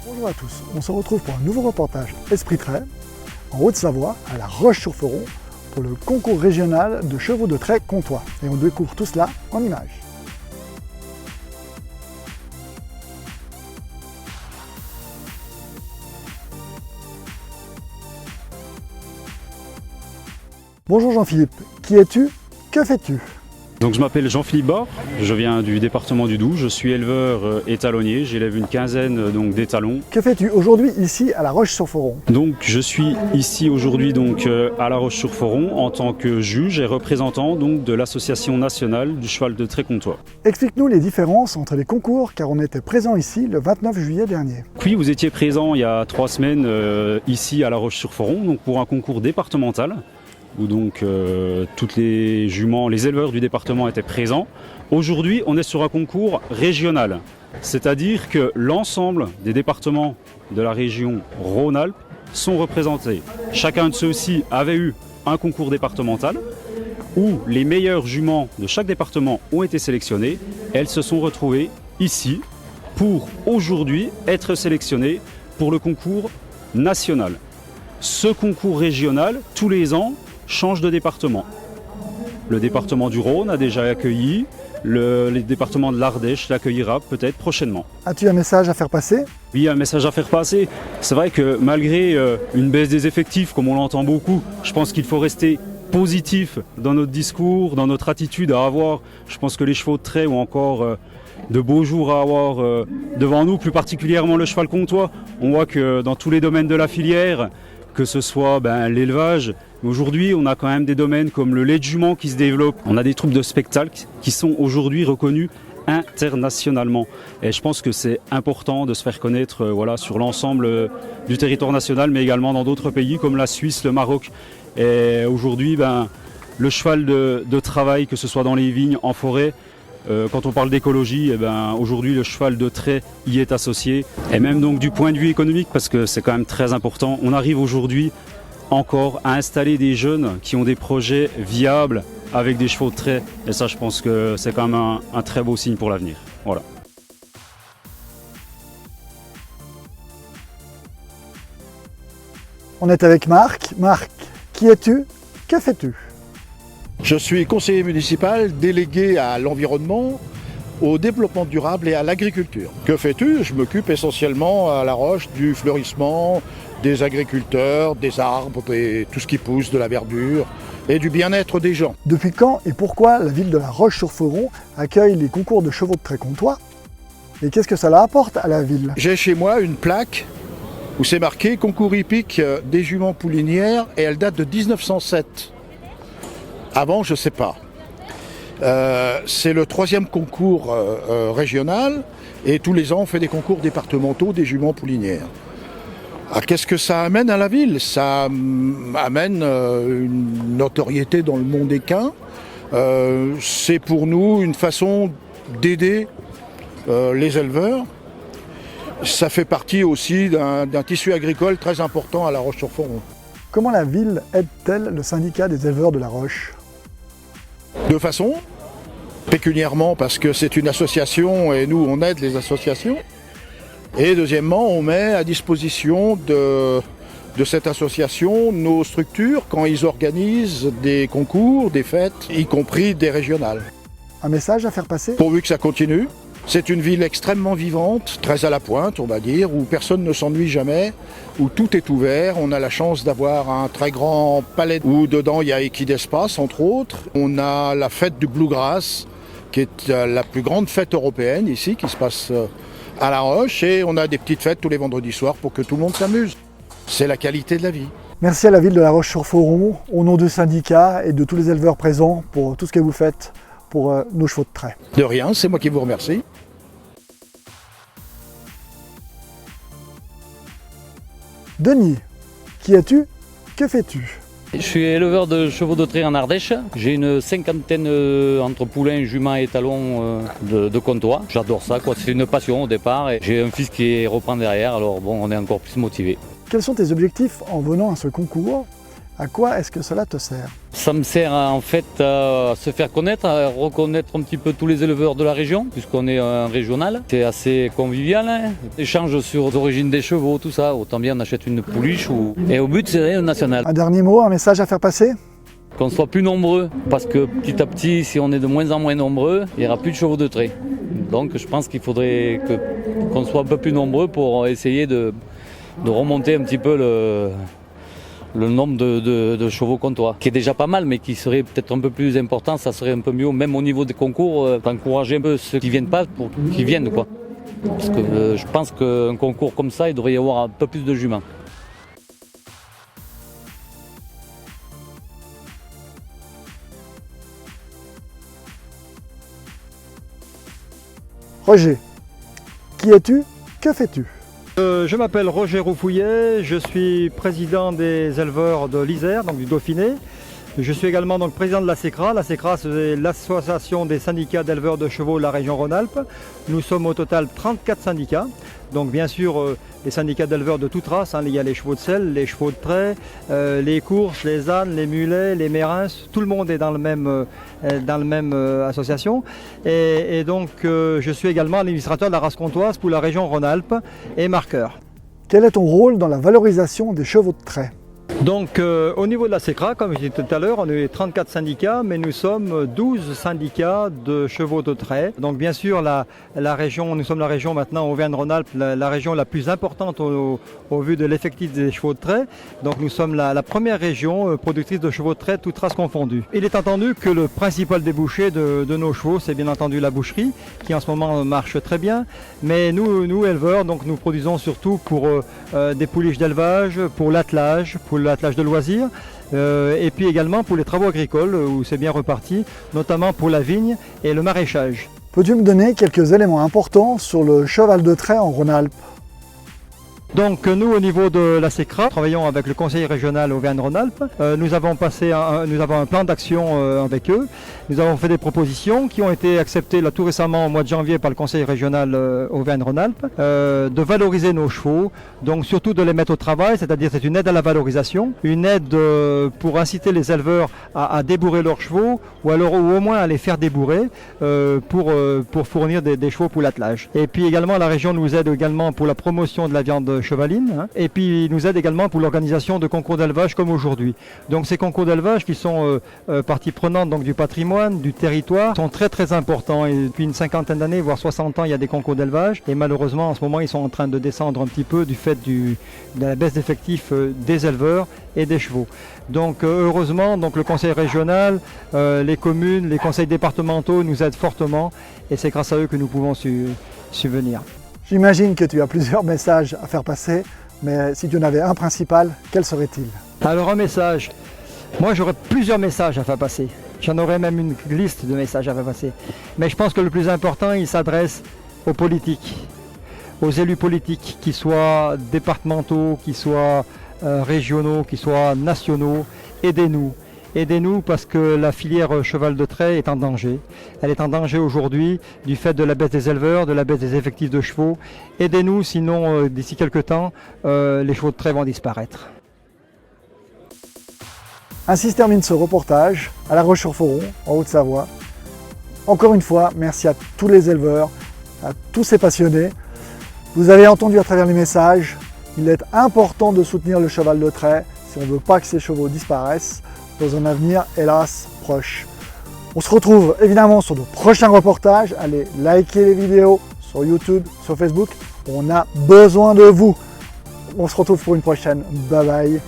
Bonjour à tous, on se retrouve pour un nouveau reportage Esprit Trait en Haute-Savoie, à La Roche-sur-Foron, pour le concours régional de chevaux de trait comtois. Et on découvre tout cela en images. Bonjour Jean-Philippe, qui es-tu? Que fais-tu? Donc je m'appelle Jean-Philippe Bord, je viens du département du Doubs, je suis éleveur étalonnier, j'élève une quinzaine d'étalons. Que fais-tu aujourd'hui ici à La Roche-sur-Foron? Donc je suis ici aujourd'hui à La Roche-sur-Foron en tant que juge et représentant donc de l'association nationale du cheval de trait comtois. Explique-nous les différences entre les concours car on était présent ici le 29 juillet dernier. Oui, vous étiez présent il y a 3 semaines ici à La Roche-sur-Foron donc pour un concours départemental, où donc toutes les juments, les éleveurs du département étaient présents. Aujourd'hui, on est sur un concours régional, c'est-à-dire que l'ensemble des départements de la région Rhône-Alpes sont représentés. Chacun de ceux-ci avait eu un concours départemental où les meilleures juments de chaque département ont été sélectionnées. Elles se sont retrouvées ici pour aujourd'hui être sélectionnées pour le concours national. Ce concours régional, tous les ans, change de département. Le département du Rhône a déjà accueilli, le département de l'Ardèche l'accueillera peut-être prochainement. As-tu un message à faire passer? Oui, un message à faire passer. C'est vrai que malgré une baisse des effectifs, comme on l'entend beaucoup, je pense qu'il faut rester positif dans notre discours, dans notre attitude à avoir. Je pense que les chevaux de trait ont encore de beaux jours à avoir devant nous, plus particulièrement le cheval comtois. On voit que dans tous les domaines de la filière, que ce soit l'élevage, aujourd'hui on a quand même des domaines comme le lait de jument qui se développe. On a des troupes de spectacle qui sont aujourd'hui reconnues internationalement. Et je pense que c'est important de se faire connaître sur l'ensemble du territoire national, mais également dans d'autres pays comme la Suisse, le Maroc. Et aujourd'hui, le cheval de travail, que ce soit dans les vignes, en forêt, quand on parle d'écologie, aujourd'hui le cheval de trait y est associé. Et même donc du point de vue économique, parce que c'est quand même très important, on arrive aujourd'hui encore à installer des jeunes qui ont des projets viables avec des chevaux de trait. Et ça, je pense que c'est quand même un très beau signe pour l'avenir. Voilà. On est avec Marc. Marc, qui es-tu? Que fais-tu? Je suis conseiller municipal délégué à l'environnement, au développement durable et à l'agriculture. Que fais-tu? Je m'occupe essentiellement à La Roche du fleurissement, des agriculteurs, des arbres, et tout ce qui pousse, de la verdure et du bien-être des gens. Depuis quand et pourquoi la ville de La Roche-sur-Foron accueille les concours de chevaux de trait comtois? Et qu'est-ce que cela apporte à la ville? J'ai chez moi une plaque où c'est marqué concours hippique des juments poulinières et elle date de 1907. Avant, je ne sais pas. C'est le 3e concours régional et tous les ans on fait des concours départementaux des juments poulinières. Alors, qu'est-ce que ça amène à la ville? Ça amène une notoriété dans le monde équin. C'est pour nous une façon d'aider les éleveurs. Ça fait partie aussi d'un tissu agricole très important à La Roche-sur-Foron. Comment la ville aide-t-elle le syndicat des éleveurs de La Roche? De façon, pécuniairement parce que c'est une association et nous on aide les associations. Et deuxièmement, on met à disposition de cette association nos structures quand ils organisent des concours, des fêtes, y compris des régionales. Un message à faire passer? Pourvu que ça continue. C'est une ville extrêmement vivante, très à la pointe on va dire, où personne ne s'ennuie jamais, où tout est ouvert. On a la chance d'avoir un très grand palais où dedans il y a Equidespace entre autres. On a la fête du Bluegrass qui est la plus grande fête européenne ici qui se passe à La Roche et on a des petites fêtes tous les vendredis soirs pour que tout le monde s'amuse. C'est la qualité de la vie. Merci à la ville de La Roche-sur-Foron, au nom du syndicat et de tous les éleveurs présents pour tout ce que vous faites pour nos chevaux de trait. De rien, c'est moi qui vous remercie. Denis, qui es-tu? Que fais-tu? Je suis éleveur de chevaux de trait en Ardèche. J'ai une 50aine entre poulains, juments et étalons de comtois. J'adore ça, quoi. C'est une passion au départ. Et j'ai un fils qui reprend derrière, alors bon, on est encore plus motivé. Quels sont tes objectifs en venant à ce concours À quoi est-ce que cela te sert? Ça me sert en fait à se faire connaître, à reconnaître un petit peu tous les éleveurs de la région, puisqu'on est un régional. C'est assez convivial, hein. Échange sur l'origine des chevaux, tout ça. Autant bien on achète une pouliche et au but c'est national. Un dernier mot, un message à faire passer? Qu'on soit plus nombreux, parce que petit à petit, si on est de moins en moins nombreux, il n'y aura plus de chevaux de trait. Donc je pense qu'il faudrait qu'on soit un peu plus nombreux pour essayer de remonter un petit peu le nombre de chevaux comtois, qui est déjà pas mal, mais qui serait peut-être un peu plus important, ça serait un peu mieux, même au niveau des concours, d'encourager un peu ceux qui viennent pas pour qu'ils viennent, quoi. Parce que je pense qu'un concours comme ça, il devrait y avoir un peu plus de juments. Roger, qui es-tu? Que fais-tu? Je m'appelle Roger Roufouillet, je suis président des éleveurs de l'Isère, donc du Dauphiné. Je suis également donc président de la SECRA. La SECRA, c'est l'association des syndicats d'éleveurs de chevaux de la région Rhône-Alpes. Nous sommes au total 34 syndicats. Donc bien sûr, les syndicats d'éleveurs de toute race, il y a les chevaux de selle, les chevaux de trait, les courses, les ânes, les mulets, les mérins, tout le monde est dans le même association. Et donc je suis également administrateur de la race comtoise pour la région Rhône-Alpes et marqueur. Quel est ton rôle dans la valorisation des chevaux de trait? Donc au niveau de la SECRA, comme je disais tout à l'heure, on est 34 syndicats, mais nous sommes 12 syndicats de chevaux de trait. Donc bien sûr, la région, nous sommes la région maintenant Auvergne-Rhône-Alpes, la région la plus importante au vu de l'effectif des chevaux de trait. Donc nous sommes la première région productrice de chevaux de trait, toutes races confondues. Il est entendu que le principal débouché de nos chevaux, c'est bien entendu la boucherie, qui en ce moment marche très bien. Mais nous éleveurs, donc nous produisons surtout pour des pouliches d'élevage, pour l'attelage de loisirs, et puis également pour les travaux agricoles où c'est bien reparti, notamment pour la vigne et le maraîchage. Peux-tu me donner quelques éléments importants sur le cheval de trait en Rhône-Alpes? Donc nous au niveau de la SECRA, travaillons avec le conseil régional Auvergne-Rhône-Alpes. Nous avons un plan d'action avec eux. Nous avons fait des propositions qui ont été acceptées là, tout récemment au mois de janvier par le conseil régional Auvergne-Rhône-Alpes, de valoriser nos chevaux, donc surtout de les mettre au travail, c'est-à-dire c'est une aide à la valorisation, une aide pour inciter les éleveurs à débourrer leurs chevaux ou au moins à les faire débourrer pour fournir des chevaux pour l'attelage. Et puis également la région nous aide également pour la promotion de la viande chevaline, et puis nous aide également pour l'organisation de concours d'élevage comme aujourd'hui. Donc ces concours d'élevage qui sont partie prenante donc, du patrimoine, du territoire, sont très très importants, et depuis une cinquantaine d'années, voire 60 ans, il y a des concours d'élevage, et malheureusement en ce moment ils sont en train de descendre un petit peu du fait de la baisse d'effectifs des éleveurs et des chevaux. Donc heureusement donc, le conseil régional, les communes, les conseils départementaux nous aident fortement, et c'est grâce à eux que nous pouvons subvenir. J'imagine que tu as plusieurs messages à faire passer, mais si tu en avais un principal, quel serait-il? Alors un message, moi j'aurais plusieurs messages à faire passer. J'en aurais même une liste de messages à faire passer. Mais je pense que le plus important, il s'adresse aux politiques, aux élus politiques, qu'ils soient départementaux, qu'ils soient régionaux, qu'ils soient nationaux. Aidez-nous. Aidez-nous parce que la filière cheval de trait est en danger. Elle est en danger aujourd'hui du fait de la baisse des éleveurs, de la baisse des effectifs de chevaux. Aidez-nous, sinon d'ici quelques temps, les chevaux de trait vont disparaître. Ainsi se termine ce reportage à La Roche-sur-Foron, en Haute-Savoie. Encore une fois, merci à tous les éleveurs, à tous ces passionnés. Vous avez entendu à travers les messages, il est important de soutenir le cheval de trait si on ne veut pas que ces chevaux disparaissent dans un avenir, hélas, proche. On se retrouve évidemment sur de prochains reportages. Allez liker les vidéos sur YouTube, sur Facebook. On a besoin de vous. On se retrouve pour une prochaine. Bye bye.